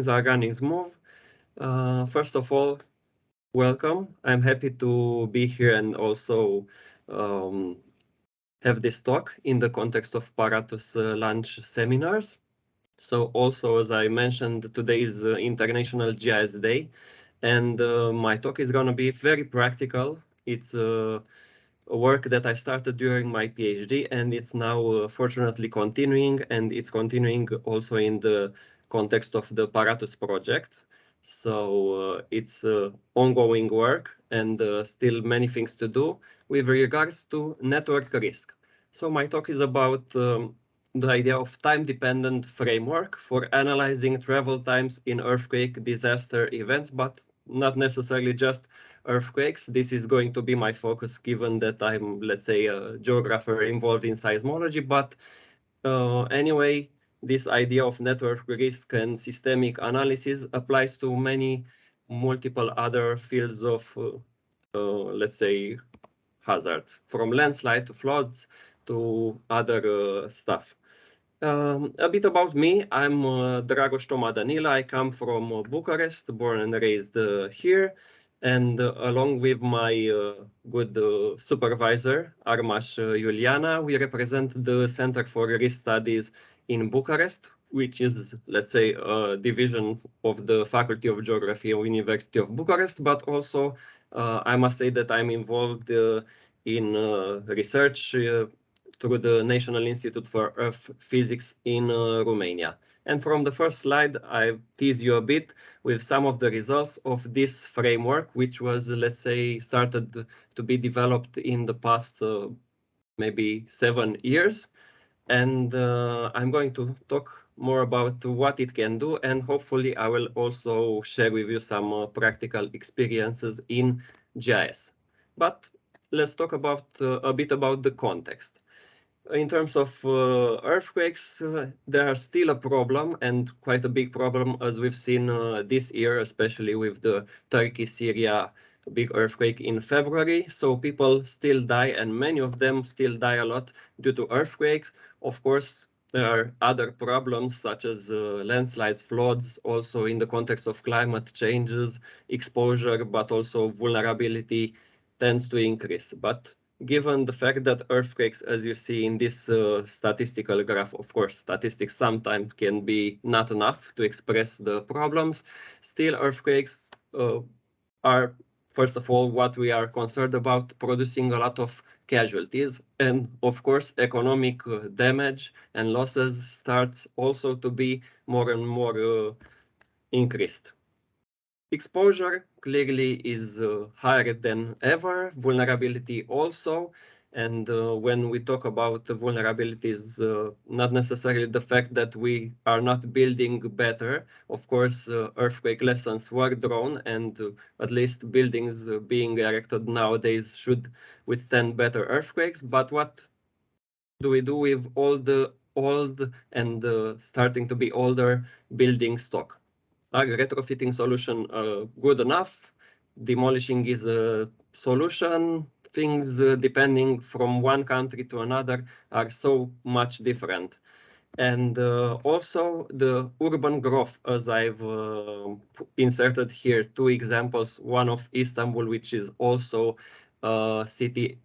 things are running smooth. First of all, welcome. I'm happy to be here and also have this talk in the context of PARATUS Lunch Seminars. So also, as I mentioned, today is International GIS Day, and my talk is going to be very practical. It's a work that I started during my PhD, and it's now fortunately continuing, and it's continuing also in the context of the PARATUS project. So it's ongoing work and still many things to do with regards to network risk. So my talk is about the idea of time-dependent framework for analyzing travel times in earthquake disaster events, but not necessarily just earthquakes. This is going to be my focus, given that I'm, let's say, a geographer involved in seismology. But anyway, this idea of network risk and systemic analysis applies to many multiple other fields of, let's say, hazard, from landslide to floods to other stuff. A bit about me. I'm Dragos Toma Danila. I come from Bucharest, born and raised here. And along with my good supervisor, Armaș Iuliana, we represent the Center for Risk Studies in Bucharest, which is, let's say, a division of the Faculty of Geography of University of Bucharest. But also, I must say that I'm involved in research through the National Institute for Earth Physics in Romania. And from the first slide, I tease you a bit with some of the results of this framework, which was, let's say, started to be developed in the past maybe 7 years. And I'm going to talk more about what it can do, and hopefully I will also share with you some practical experiences in GIS. But let's talk about a bit about the context. In terms of earthquakes, they are still a problem, and quite a big problem, as we've seen this year, especially with the Turkey-Syria big earthquake in February. So people still die, and many of them still die a lot due to earthquakes. Of course, there are other problems such as landslides, floods, also in the context of climate changes, exposure, but also vulnerability tends to increase. But given the fact that earthquakes, as you see in this statistical graph, of course, statistics sometimes can be not enough to express the problems, still earthquakes are, first of all, what we are concerned about, producing a lot of casualties. And of course, economic damage and losses starts also to be more and more increased. Exposure clearly is higher than ever, vulnerability also. And when we talk about vulnerabilities, not necessarily the fact that we are not building better. Of course, earthquake lessons were drawn, and at least buildings being erected nowadays should withstand better earthquakes. But what do we do with all the old and starting to be older building stock? Are retrofitting solution good enough? Demolishing is a solution. Things depending from one country to another are so much different. And also the urban growth, as I've inserted here 2 examples, one of Istanbul, which is also a city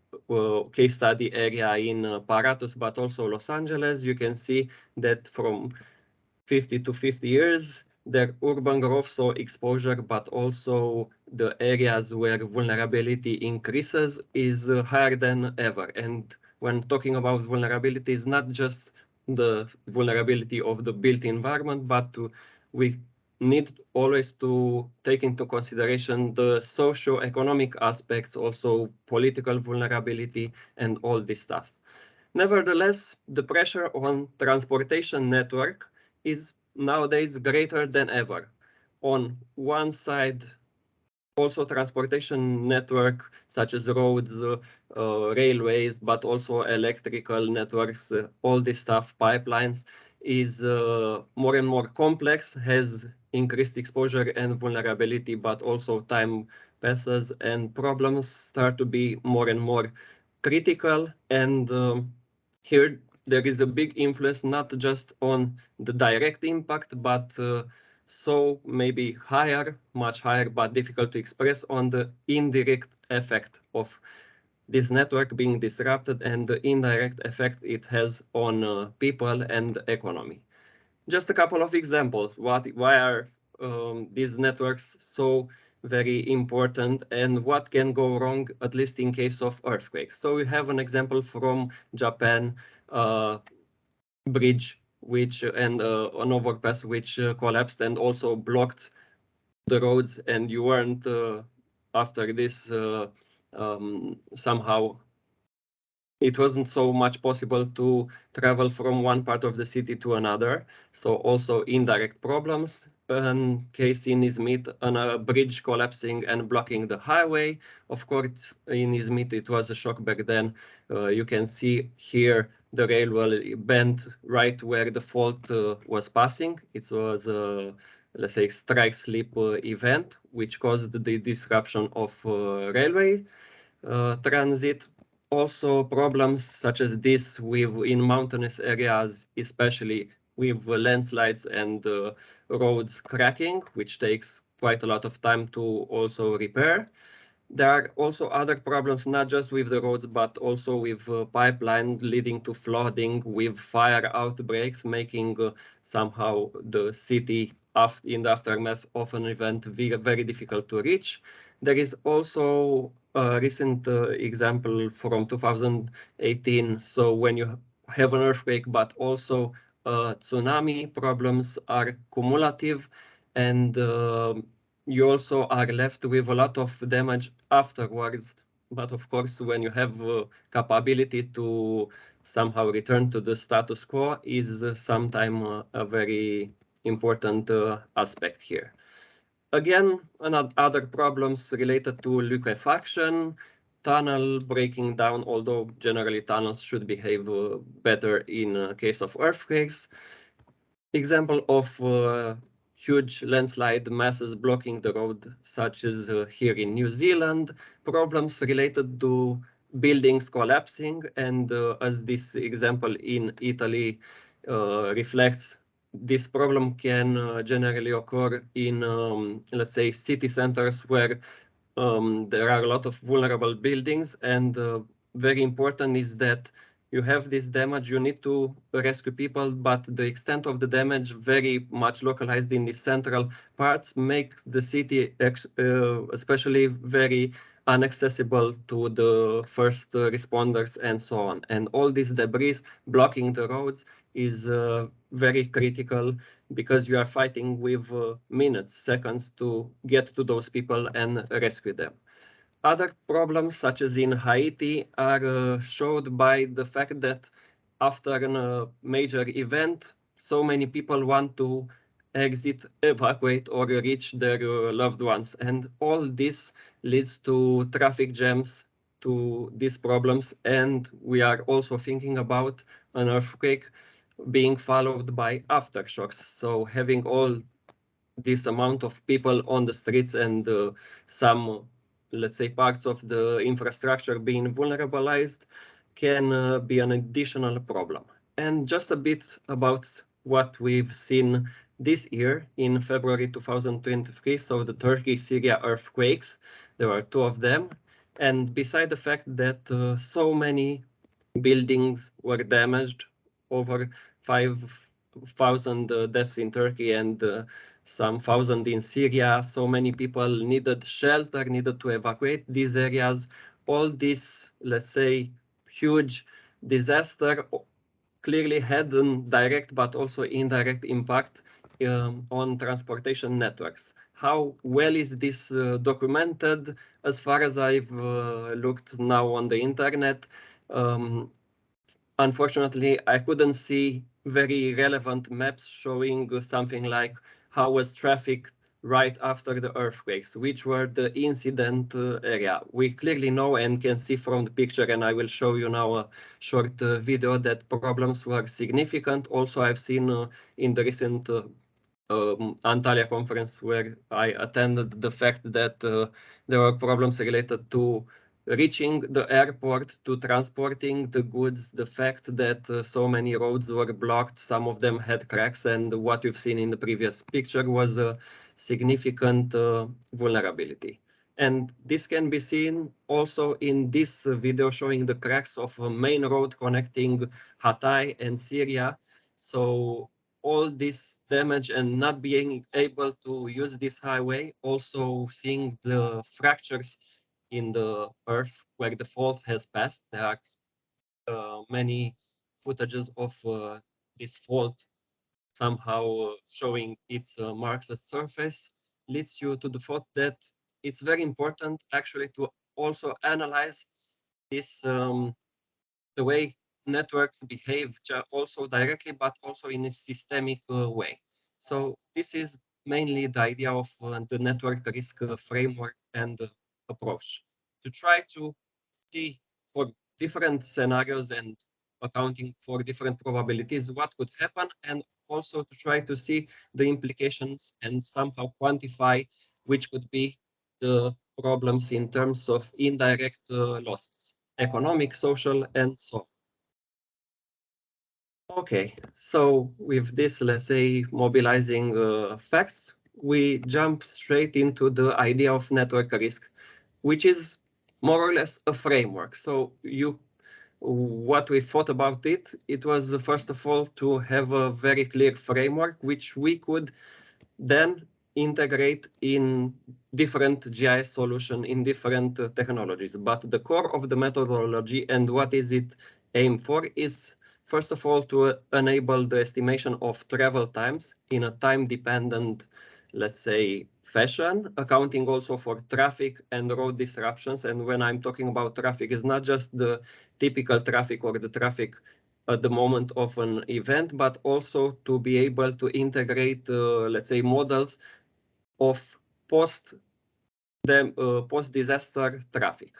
case study area in PARATUS, but also Los Angeles. You can see that from 50 to 50 years, their urban growth saw exposure, but also the areas where vulnerability increases is higher than ever. And when talking about vulnerability, it's not just the vulnerability of the built environment, but we need always to take into consideration the socio-economic aspects, also political vulnerability and all this stuff. Nevertheless, the pressure on transportation network is nowadays greater than ever. On one side, also transportation network such as roads, railways, but also electrical networks, all this stuff, pipelines, is more and more complex, has increased exposure and vulnerability, but also time passes and problems start to be more and more critical. And here there is a big influence, not just on the direct impact, but so maybe higher, much higher, but difficult to express on the indirect effect of this network being disrupted and the indirect effect it has on people and economy. Just a couple of examples. Why are these networks so very important and what can go wrong, at least in case of earthquakes? So we have an example from Japan, bridge which and an overpass which collapsed and also blocked the roads, and you weren't after this somehow it wasn't so much possible to travel from one part of the city to another. So also indirect problems. Case in Izmit, a bridge collapsing and blocking the highway. Of course, in Izmit, it was a shock back then. You can see here the railway bent right where the fault was passing. It was let's say, strike slip event, which caused the disruption of railway transit. Also problems such as this in mountainous areas, especially with landslides and roads cracking, which takes quite a lot of time to also repair. There are also other problems, not just with the roads, but also with pipeline leading to flooding, with fire outbreaks, making somehow the city in the aftermath of an event very difficult to reach. There is also a recent example from 2018. So when you have an earthquake, but also tsunami, problems are cumulative, and you also are left with a lot of damage afterwards. But of course, when you have capability to somehow return to the status quo is sometimes a very important aspect here. Again, other problems related to liquefaction, tunnel breaking down, although generally tunnels should behave better in case of earthquakes. Example of huge landslide masses blocking the road, such as here in New Zealand, problems related to buildings collapsing, and as this example in Italy reflects, this problem can generally occur in, let's say, city centers where there are a lot of vulnerable buildings, and very important is that you have this damage, you need to rescue people, but the extent of the damage very much localized in the central parts makes the city especially very inaccessible to the first responders and so on. And all this debris blocking the roads is very critical because you are fighting with minutes, seconds to get to those people and rescue them. Other problems, such as in Haiti, are showed by the fact that after a major event, so many people want to exit, evacuate, or reach their loved ones. And all this leads to traffic jams, to these problems. And we are also thinking about an earthquake being followed by aftershocks. So having all this amount of people on the streets and some, let's say, parts of the infrastructure being vulnerabilized can be an additional problem. And just a bit about what we've seen this year in February 2023, so the Turkey-Syria earthquakes, there were two of them. And beside the fact that so many buildings were damaged, over 5,000 deaths in Turkey and some thousand in Syria. So many people needed shelter, needed to evacuate these areas. All this, let's say, huge disaster clearly had a direct but also indirect impact on transportation networks. How well is this documented? As far as I've looked now on the internet, unfortunately, I couldn't see very relevant maps showing something like how was traffic right after the earthquakes, which were the incident area. We clearly know and can see from the picture, and I will show you now a short video, that problems were significant. Also, I've seen in the recent Antalya conference where I attended the fact that there were problems related to reaching the airport to transporting the goods, the fact that so many roads were blocked, some of them had cracks, and what you've seen in the previous picture was a significant vulnerability. And this can be seen also in this video showing the cracks of a main road connecting Hatay and Syria. So all this damage and not being able to use this highway, also seeing the fractures in the earth where the fault has passed. There are many footages of this fault somehow showing its marks at surface, leads you to the thought that it's very important actually to also analyze this the way networks behave also directly, but also in a systemic way. So this is mainly the idea of the network risk framework and approach, to try to see for different scenarios and accounting for different probabilities what could happen, and also to try to see the implications and somehow quantify which could be the problems in terms of indirect losses, economic, social, and so on. Okay, so with this, let's say, mobilizing facts, we jump straight into the idea of network risk, which is more or less a framework. So what we thought about it, it was first of all to have a very clear framework, which we could then integrate in different GIS solution in different technologies. But the core of the methodology and what is it aimed for is, first of all, to enable the estimation of travel times in a time-dependent, let's say, fashion, accounting also for traffic and road disruptions. And when I'm talking about traffic, it's not just the typical traffic or the traffic at the moment of an event, but also to be able to integrate, let's say, models of post-disaster traffic.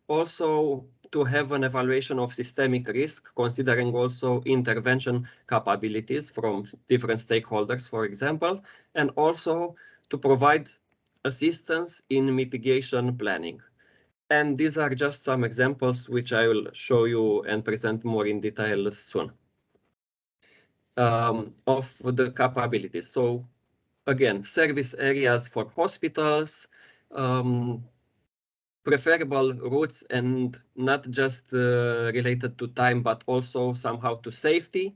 Also, to have an evaluation of systemic risk, considering also intervention capabilities from different stakeholders, for example, and also to provide assistance in mitigation planning. And these are just some examples which I will show you and present more in detail soon. Of the capabilities. So again, service areas for hospitals, preferable routes, and not just related to time, but also somehow to safety.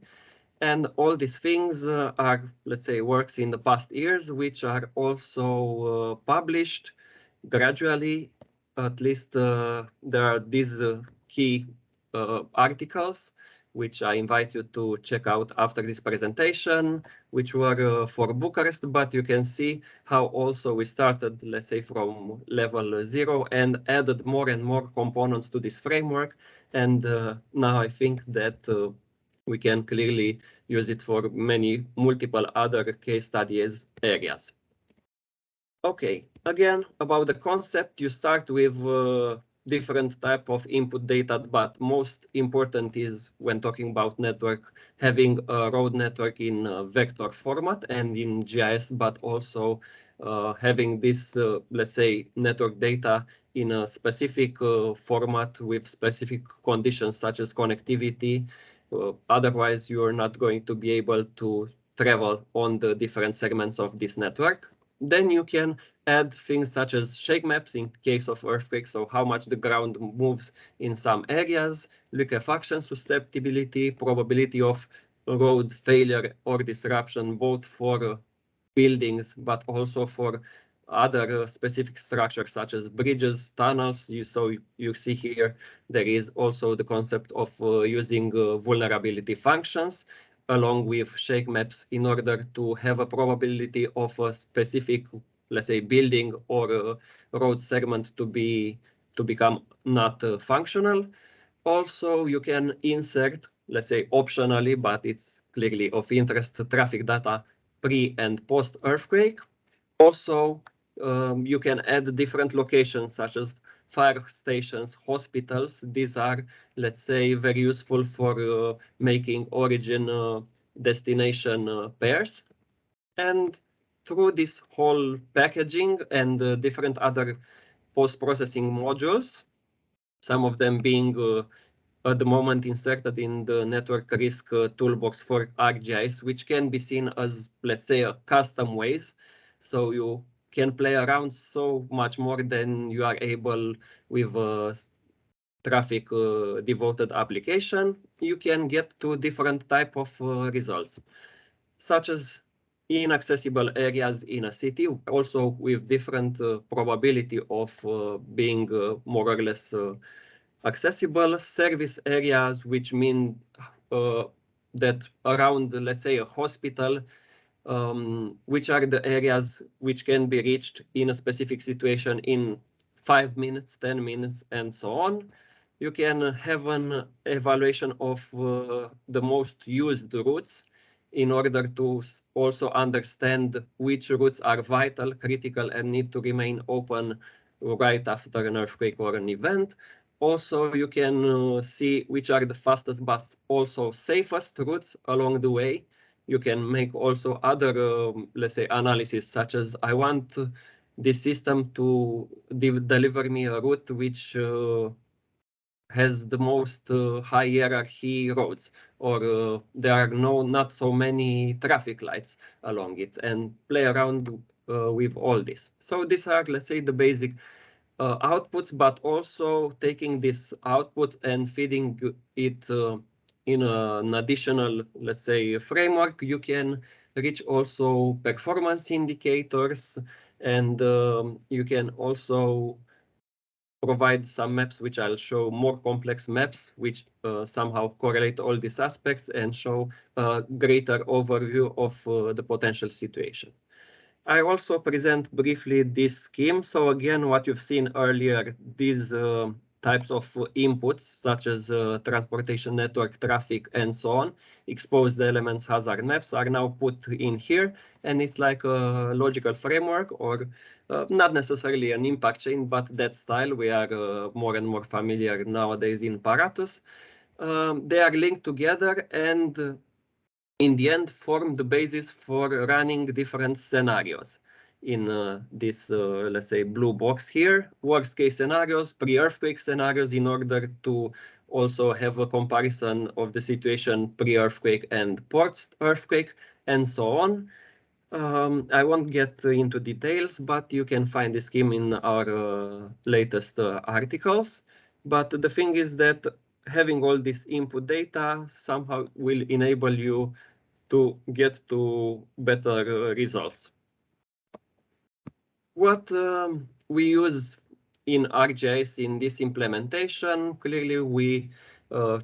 And all these things are, let's say, works in the past years, which are also published gradually. At least there are these key articles, which I invite you to check out after this presentation, which were for Bucharest, but you can see how also we started, let's say, from level 0 and added more and more components to this framework. And now I think that we can clearly use it for many multiple other case studies areas. Okay, again, about the concept, you start with different type of input data, but most important is when talking about network, having a road network in vector format and in GIS, but also having this, let's say, network data in a specific format with specific conditions such as connectivity. Otherwise, you're not going to be able to travel on the different segments of this network. Then you can add things such as shake maps in case of earthquakes, so how much the ground moves in some areas, liquefaction susceptibility, probability of road failure or disruption, both for buildings, but also for other specific structures such as bridges, tunnels. You see here, there is also the concept of using vulnerability functions along with shake maps in order to have a probability of a specific, let's say, building or road segment to become not functional. Also, you can insert, let's say, optionally, but it's clearly of interest, traffic data pre and post earthquake. Also, you can add different locations such as fire stations, hospitals. These are, let's say, very useful for making origin destination pairs. And through this whole packaging and different other post-processing modules, some of them being at the moment inserted in the network risk toolbox for ArcGIS, which can be seen as, let's say, a custom ways. So you can play around so much more than you are able with a traffic devoted application. You can get to different type of results, such as inaccessible areas in a city, also with different probability of being more or less accessible service areas, which mean that around, let's say, a hospital, which are the areas which can be reached in a specific situation in 5 minutes, 10 minutes, and so on. You can have an evaluation of the most used routes in order to also understand which routes are vital, critical, and need to remain open right after an earthquake or an event. Also, you can see which are the fastest but also safest routes along the way. You can make also other, let's say, analysis, such as I want this system to deliver me a route which has the most high hierarchy roads, or there are not so many traffic lights along it, and play around with all this. So these are, let's say, the basic outputs, but also taking this output and feeding it in an additional, let's say, framework. You can reach also performance indicators, and you can also provide some maps, which I'll show, more complex maps, which somehow correlate all these aspects and show a greater overview of the potential situation. I also present briefly this scheme. So again, what you've seen earlier, these types of inputs, such as transportation network, traffic, and so on, exposed elements, hazard maps, are now put in here. And it's like a logical framework, or not necessarily an impact chain, but that style we are more and more familiar nowadays in PARATUS. They are linked together and in the end form the basis for running different scenarios in this, let's say, blue box here. Worst case scenarios, pre-earthquake scenarios, in order to also have a comparison of the situation pre-earthquake and post-earthquake, and so on. I won't get into details, but you can find the scheme in our latest articles. But the thing is that having all this input data somehow will enable you to get to better results. What we use in ArcGIS in this implementation, clearly we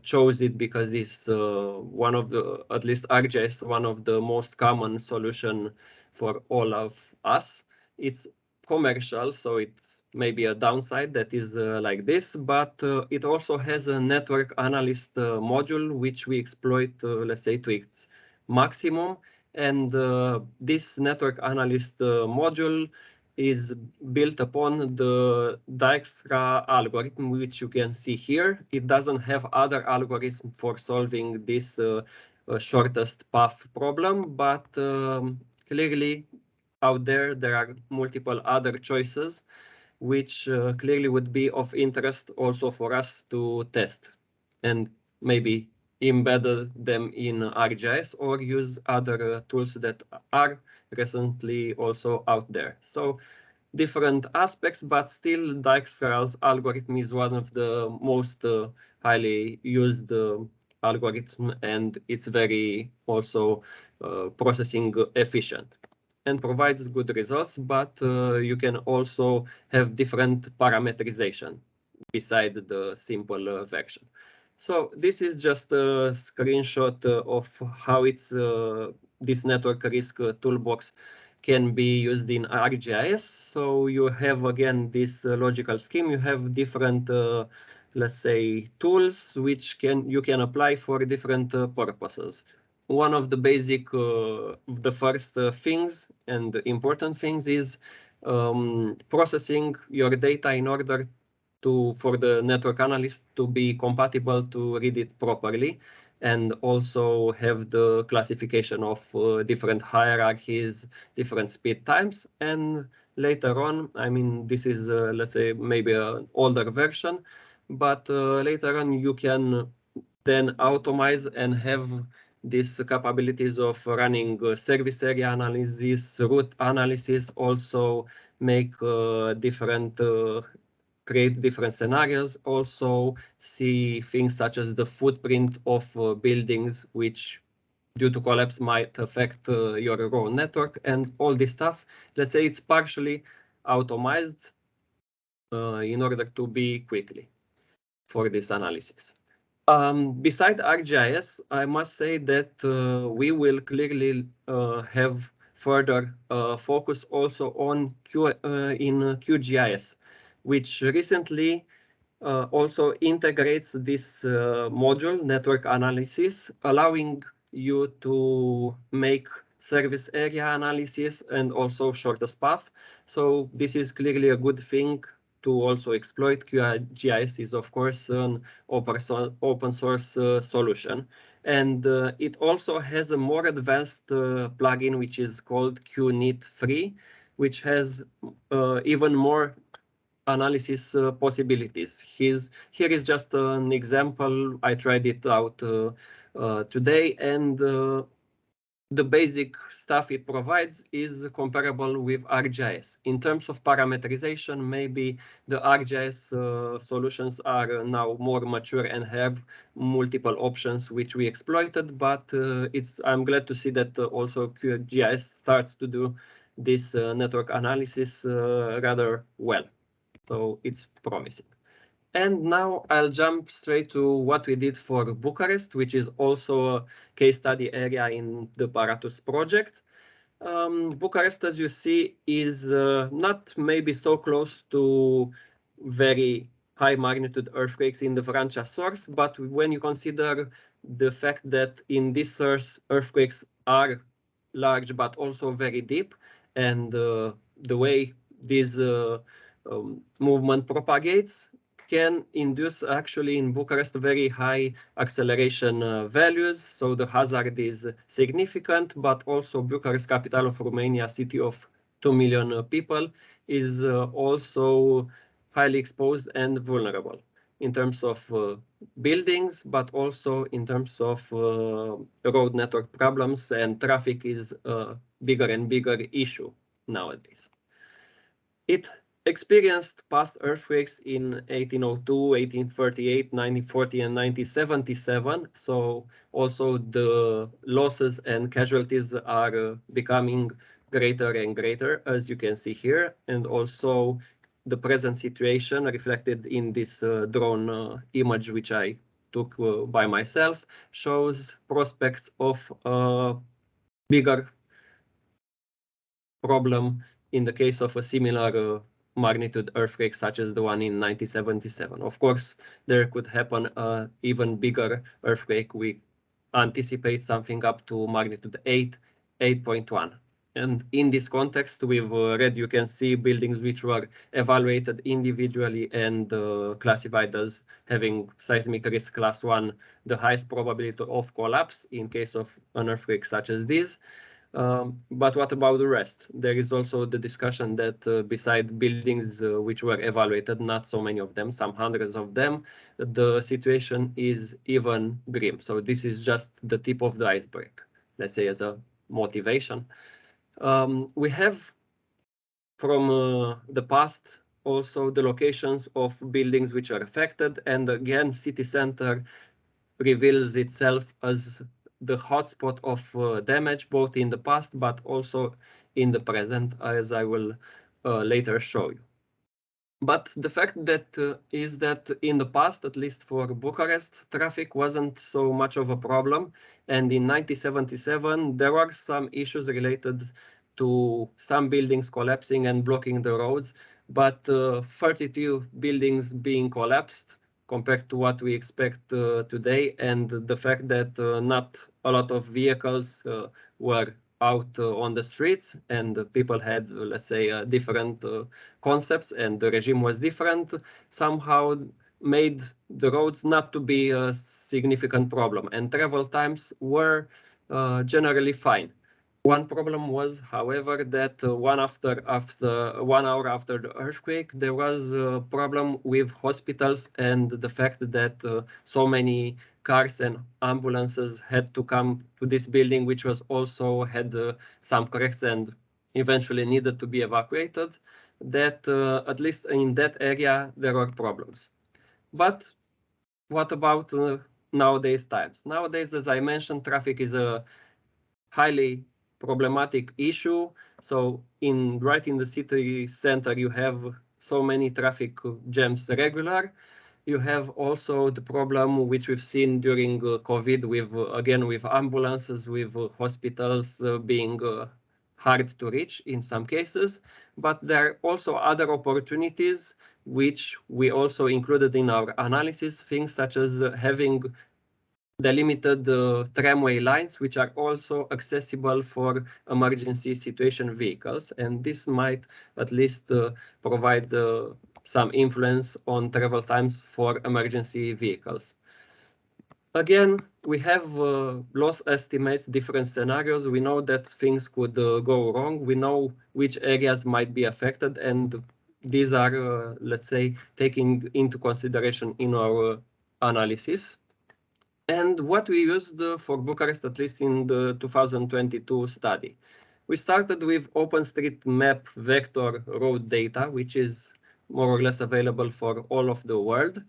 chose it because it's one of the, at least ArcGIS, one of the most common solution for all of us. It's commercial, so it's maybe a downside that is like this, but it also has a network analyst module, which we exploit, let's say, to its maximum. And this network analyst module is built upon the Dijkstra algorithm, which you can see here. It doesn't have other algorithms for solving this shortest path problem, but clearly out there are multiple other choices, which clearly would be of interest also for us to test and maybe embed them in ArcGIS or use other tools that are recently also out there. So different aspects, but still Dijkstra's algorithm is one of the most highly used algorithm, and it's very also processing efficient and provides good results, but you can also have different parameterization beside the simple version. So this is just a screenshot of how it's this network risk toolbox can be used in ArcGIS. So you have again this logical scheme. You have different, let's say, tools which you can apply for different purposes. One of the basic, the first things and important things is processing your data in order for the network analyst to be compatible to read it properly, and also have the classification of different hierarchies, different speed times. And later on, I mean, this is, let's say, maybe an older version, but later on you can then automate and have these capabilities of running service area analysis, route analysis, also make create different scenarios, also see things such as the footprint of buildings, which due to collapse might affect your road network, and all this stuff. Let's say it's partially automated in order to be quickly for this analysis. Beside ArcGIS, I must say that we will clearly have further focus also on QGIS, which recently also integrates this module, network analysis, allowing you to make service area analysis and also shortest path. So this is clearly a good thing to also exploit. QGIS is, of course, an open source solution. And it also has a more advanced plugin, which is called QNIT 3, which has even more analysis possibilities. Here is just an example. I tried it out today, and the basic stuff it provides is comparable with ArcGIS. In terms of parameterization, maybe the ArcGIS solutions are now more mature and have multiple options which we exploited, but I'm glad to see that also QGIS starts to do this network analysis rather well. So it's promising. And now I'll jump straight to what we did for Bucharest, which is also a case study area in the PARATUS project. Bucharest, as you see, is not maybe so close to very high magnitude earthquakes in the Vrancea source, but when you consider the fact that in this source earthquakes are large but also very deep, and the way this movement propagates can induce actually in Bucharest very high acceleration values. So the hazard is significant, but also Bucharest, capital of Romania, city of 2 million people, is also highly exposed and vulnerable in terms of buildings, but also in terms of road network problems, and traffic is a bigger and bigger issue nowadays. It experienced past earthquakes in 1802, 1838, 1940, and 1977. So also the losses and casualties are becoming greater and greater, as you can see here. And also the present situation reflected in this drone image, which I took by myself, shows prospects of a bigger problem in the case of a similar magnitude earthquake such as the one in 1977. Of course, there could happen an even bigger earthquake. We anticipate something up to magnitude 8, 8.1. And in this context, with red, you can see buildings which were evaluated individually and classified as having seismic risk class 1, the highest probability of collapse in case of an earthquake such as this. But what about the rest? There is also the discussion that beside buildings which were evaluated, not so many of them, some hundreds of them, the situation is even grim. So this is just the tip of the iceberg, let's say, as a motivation. We have from the past also the locations of buildings which are affected, and again, city center reveals itself as the hotspot of damage, both in the past but also in the present, as I will later show you. But the fact that is that in the past, at least for Bucharest, traffic wasn't so much of a problem. And in 1977, there were some issues related to some buildings collapsing and blocking the roads, but 32 buildings being collapsed compared to what we expect today, and the fact that not a lot of vehicles were out on the streets, and people had, let's say, different concepts, and the regime was different, somehow made the roads not to be a significant problem, and travel times were generally fine. One problem was, however, that 1 hour after the earthquake, there was a problem with hospitals and the fact that so many cars and ambulances had to come to this building, which was also had some cracks and eventually needed to be evacuated, that at least in that area, there were problems. But what about nowadays times? Nowadays, as I mentioned, traffic is a highly problematic issue. So right in the city center, you have so many traffic jams regular. You have also the problem which we've seen during COVID with, again, with ambulances, with hospitals being hard to reach in some cases. But there are also other opportunities which we also included in our analysis, things such as having delimited tramway lines, which are also accessible for emergency situation vehicles. And this might at least provide some influence on travel times for emergency vehicles. Again, we have loss estimates, different scenarios. We know that things could go wrong. We know which areas might be affected, and these are, let's say, taking into consideration in our analysis. And what we used for Bucharest, at least in the 2022 study. We started with OpenStreetMap vector road data, which is more or less available for all of the world.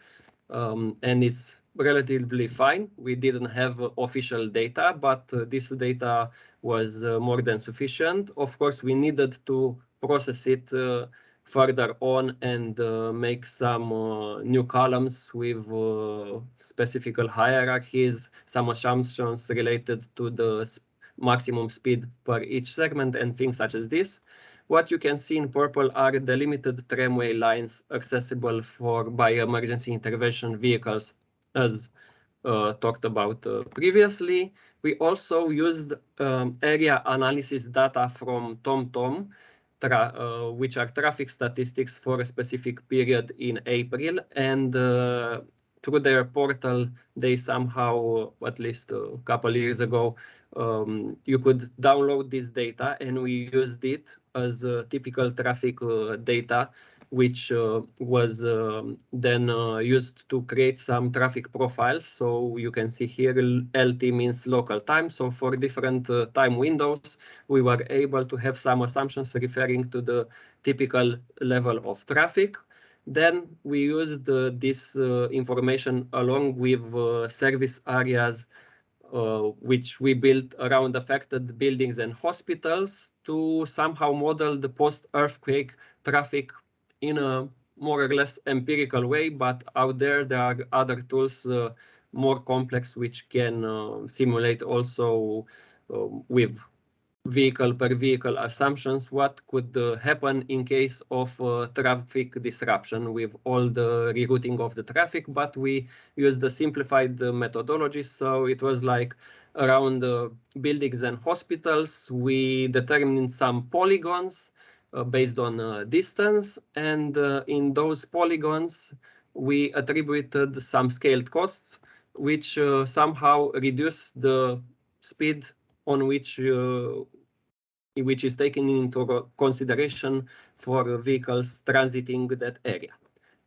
And it's relatively fine. We didn't have official data, but this data was more than sufficient. Of course, we needed to process it further on and make some new columns with specific hierarchies, some assumptions related to the maximum speed per each segment and things such as this. What you can see in purple are the limited tramway lines accessible by emergency intervention vehicles, as talked about previously. We also used area analysis data from TomTom, which are traffic statistics for a specific period in April. And through their portal, they somehow, at least a couple years ago, you could download this data, and we used it as typical traffic data, which was then used to create some traffic profiles. So you can see here LT means local time. So for different time windows, we were able to have some assumptions referring to the typical level of traffic. Then we used this information along with service areas which we built around affected buildings and hospitals to somehow model the post-earthquake traffic in a more or less empirical way, but out there are other tools more complex which can simulate also with vehicle per vehicle assumptions what could happen in case of traffic disruption with all the rerouting of the traffic, but we used the simplified methodology. So it was like around buildings and hospitals, we determined some polygons based on distance, and in those polygons we attributed some scaled costs which somehow reduce the speed on which is taken into consideration for vehicles transiting that area.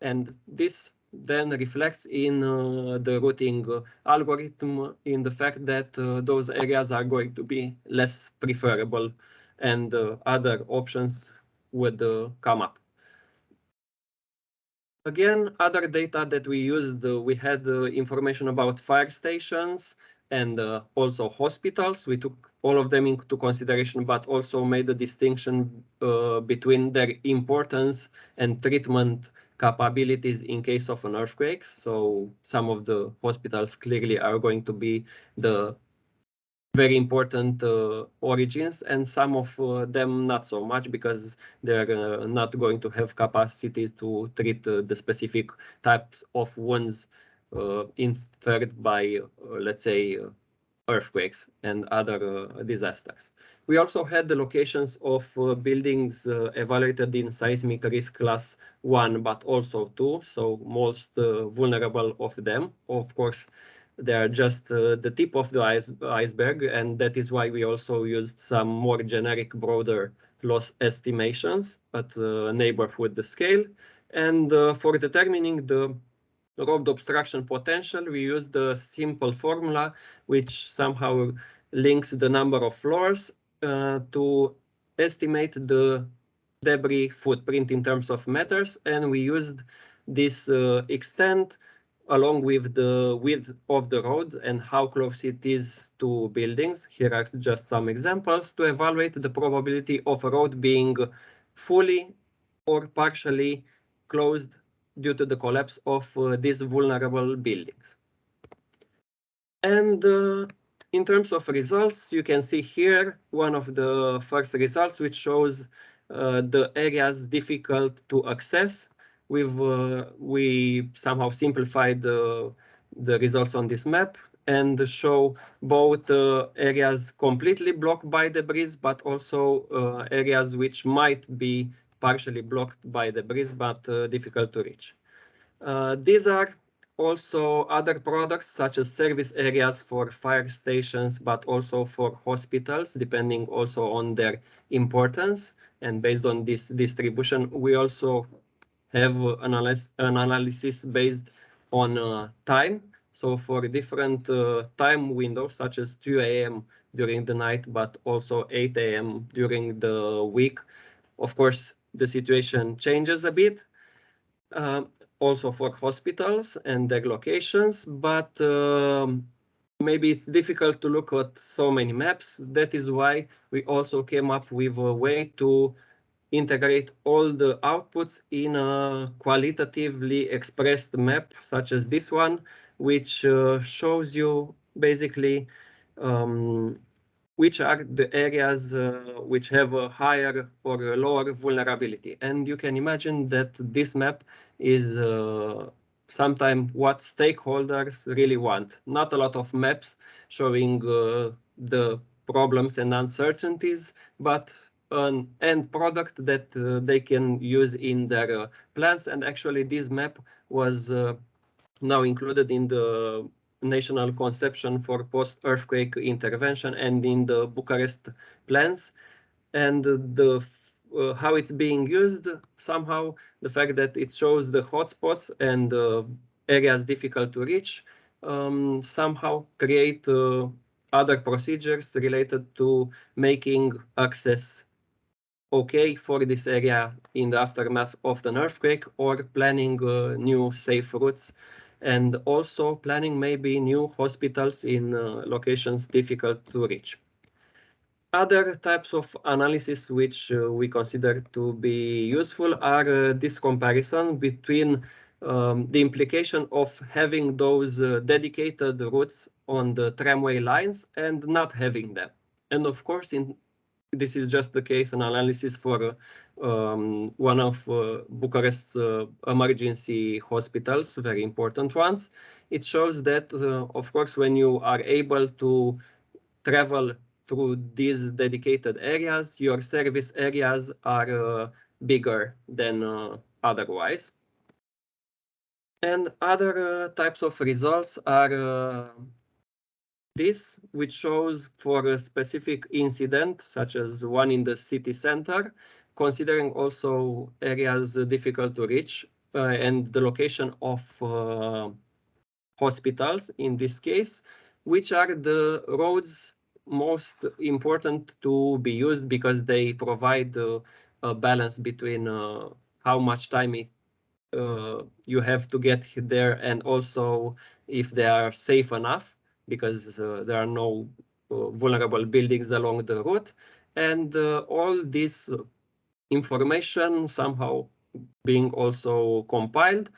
And this then reflects in the routing algorithm in the fact that those areas are going to be less preferable and other options would come up. Again, other data that we used, we had information about fire stations and also hospitals. We took all of them into consideration, but also made a distinction between their importance and treatment capabilities in case of an earthquake. So some of the hospitals clearly are going to be the very important origins, and some of them not so much because they're not going to have capacities to treat the specific types of wounds inferred by, let's say, earthquakes and other disasters. We also had the locations of buildings evaluated in seismic risk class 1, but also 2, so most vulnerable of them. Of course, They are just the tip of the iceberg, and that is why we also used some more generic, broader loss estimations at neighborhood scale. And for determining the road obstruction potential, we used the simple formula, which somehow links the number of floors to estimate the debris footprint in terms of meters, and we used this extent along with the width of the road and how close it is to buildings. Here are just some examples to evaluate the probability of a road being fully or partially closed due to the collapse of these vulnerable buildings. And in terms of results, you can see here one of the first results, which shows the areas difficult to access. We somehow simplified the results on this map and show both areas completely blocked by debris, but also areas which might be partially blocked by debris, but difficult to reach. These are also other products such as service areas for fire stations, but also for hospitals, depending also on their importance. And based on this distribution, we also have an analysis based on time. So for different time windows, such as 2 a.m. during the night, but also 8 a.m. during the week, of course, the situation changes a bit. Also for hospitals and their locations, but maybe it's difficult to look at so many maps. That is why we also came up with a way to integrate all the outputs in a qualitatively expressed map, such as this one, which shows you basically which are the areas which have a higher or a lower vulnerability. And you can imagine that this map is sometimes what stakeholders really want. Not a lot of maps showing the problems and uncertainties, but an end product that they can use in their plans. And actually this map was now included in the national conception for post-earthquake intervention and in the Bucharest plans. And how it's being used, somehow the fact that it shows the hotspots and areas difficult to reach somehow create other procedures related to making access okay for this area in the aftermath of an earthquake, or planning new safe routes, and also planning maybe new hospitals in locations difficult to reach. Other types of analysis which we consider to be useful are this comparison between the implication of having those dedicated routes on the tramway lines and not having them. And of course, this is just the case analysis for one of Bucharest's emergency hospitals, very important ones. It shows that, of course, when you are able to travel through these dedicated areas, your service areas are bigger than otherwise. And other types of results are this, which shows for a specific incident, such as one in the city center, considering also areas difficult to reach and the location of hospitals in this case, which are the roads most important to be used because they provide a balance between how much time you have to get there and also if they are safe enough, because there are no vulnerable buildings along the route. And all this information somehow being also compiled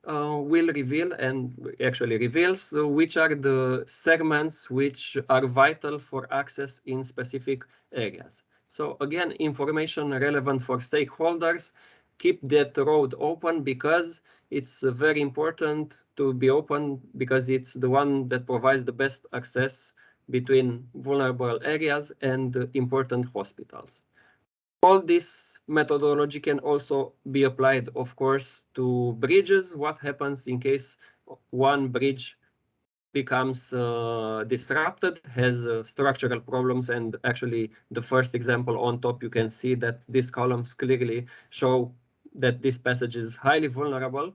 will reveal, and actually reveals, which are the segments which are vital for access in specific areas. So again, information relevant for stakeholders. Keep that road open because it's very important to be open, because it's the one that provides the best access between vulnerable areas and important hospitals. All this methodology can also be applied, of course, to bridges. What happens in case one bridge becomes disrupted, has structural problems. And actually, the first example on top, you can see that these columns clearly show that this passage is highly vulnerable,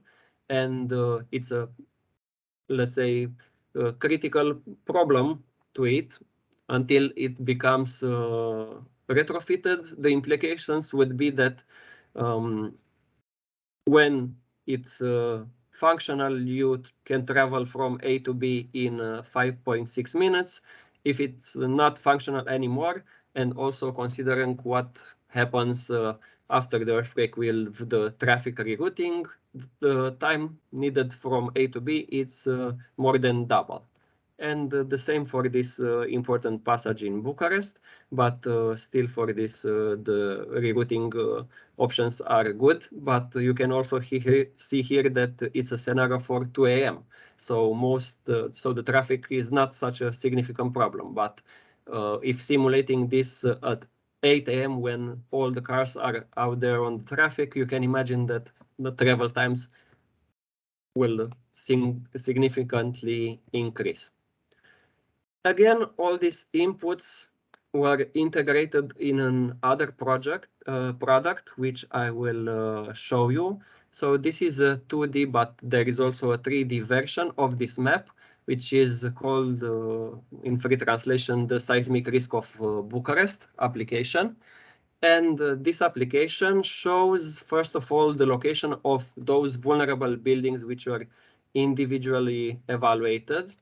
and it's a, let's say, a critical problem to it until it becomes retrofitted. The implications would be that when it's functional, you can travel from A to B in 5.6 minutes. If it's not functional anymore, and also considering what happens after the earthquake with the traffic rerouting, the time needed from A to B, it's more than double. And the same for this important passage in Bucharest, but still for this, the rerouting options are good. But you can also see here that it's a scenario for 2 a.m. So so the traffic is not such a significant problem. But if simulating this at 8 a.m. when all the cars are out there on the traffic, you can imagine that the travel times will significantly increase. Again, all these inputs were integrated in another product, which I will show you. So this is a 2D, but there is also a 3D version of this map, which is called, in free translation, the Seismic Risk of Bucharest application. And this application shows, first of all, the location of those vulnerable buildings which were individually evaluated.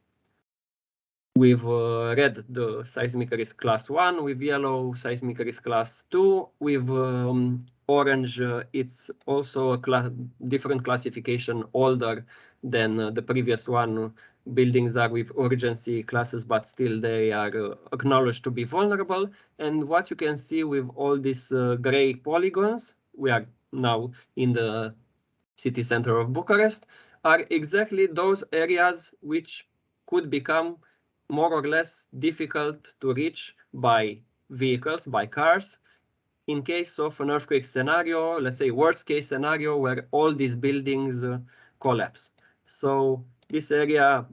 With red, the seismic risk class 1, with yellow, seismic risk class 2, with orange, it's also a different classification, older than the previous one. Buildings are with urgency classes, but still they are acknowledged to be vulnerable. And what you can see with all these gray polygons, we are now in the city center of Bucharest, are exactly those areas which could become more or less difficult to reach by vehicles, by cars, in case of an earthquake scenario, let's say worst case scenario where all these buildings collapse. So this area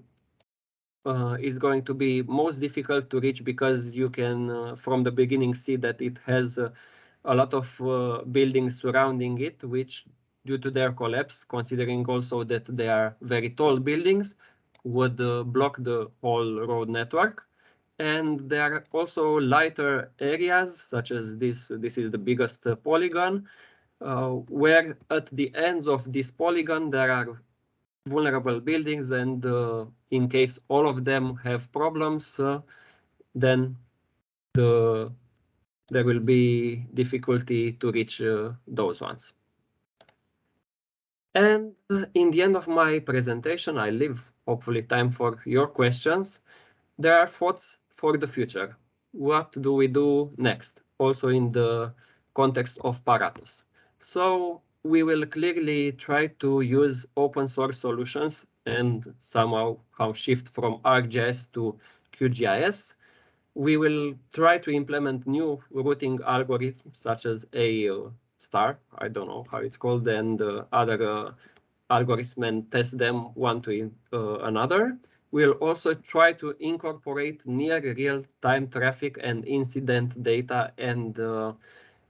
is going to be most difficult to reach because you can from the beginning see that it has a lot of buildings surrounding it, which due to their collapse, considering also that they are very tall buildings, would block the whole road network. And there are also lighter areas, such as this is the biggest polygon, where at the ends of this polygon there are vulnerable buildings, and in case all of them have problems, then there will be difficulty to reach those ones. And in the end of my presentation, I leave hopefully time for your questions. There are thoughts for the future. What do we do next? Also in the context of PARATUS. So we will clearly try to use open source solutions and somehow shift from ArcGIS to QGIS. We will try to implement new routing algorithms such as a star, I don't know how it's called, and other algorithms, and test them one to another. We'll also try to incorporate near real-time traffic and incident data, and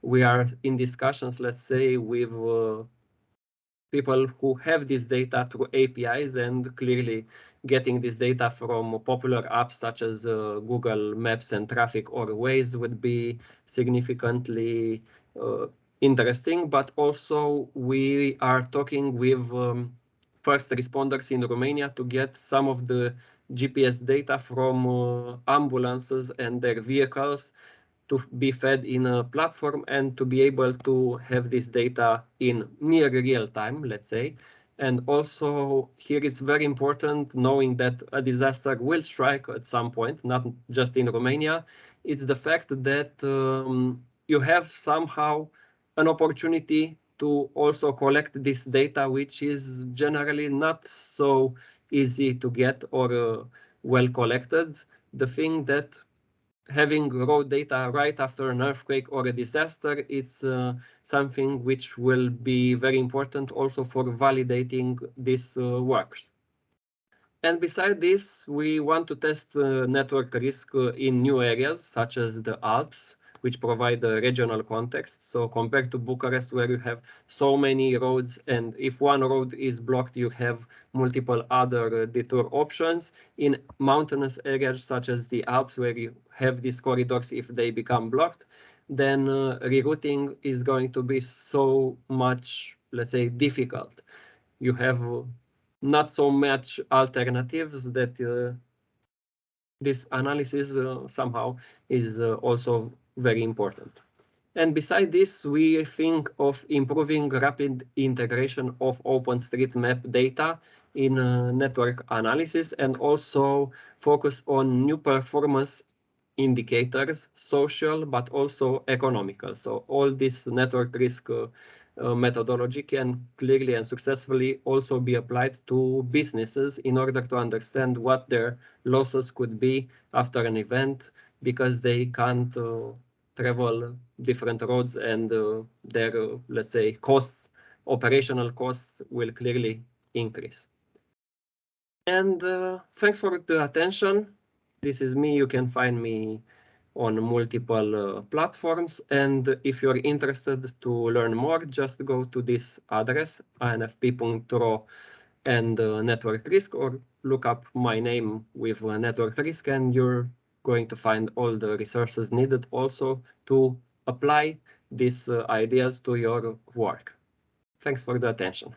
we are in discussions, let's say, with people who have this data through APIs, and clearly getting this data from popular apps such as Google Maps and Traffic or Waze would be significantly interesting. But also we are talking with first responders in Romania to get some of the GPS data from ambulances and their vehicles to be fed in a platform and to be able to have this data in near real time, let's say. And also here it's very important knowing that a disaster will strike at some point, not just in Romania. It's the fact that you have somehow an opportunity to also collect this data, which is generally not so easy to get or well collected. The thing that having raw data right after an earthquake or a disaster is something which will be very important also for validating these works. And beside this, we want to test network risk in new areas, such as the Alps, which provide a regional context. So compared to Bucharest, where you have so many roads, and if one road is blocked, you have multiple other detour options. In mountainous areas, such as the Alps, where you have these corridors, if they become blocked, then rerouting is going to be so much, let's say, difficult. You have not so much alternatives that this analysis somehow is also very important. And beside this, we think of improving rapid integration of OpenStreetMap data in network analysis, and also focus on new performance indicators, social, but also economical. So all this network risk methodology can clearly and successfully also be applied to businesses in order to understand what their losses could be after an event, because they can't travel different roads, and their, let's say, costs, operational costs, will clearly increase. And thanks for the attention. This is me. You can find me on multiple platforms. And if you're interested to learn more, just go to this address, infp.ro and network risk, or look up my name with network risk, and you're going to find all the resources needed also to apply these ideas to your work. Thanks for the attention.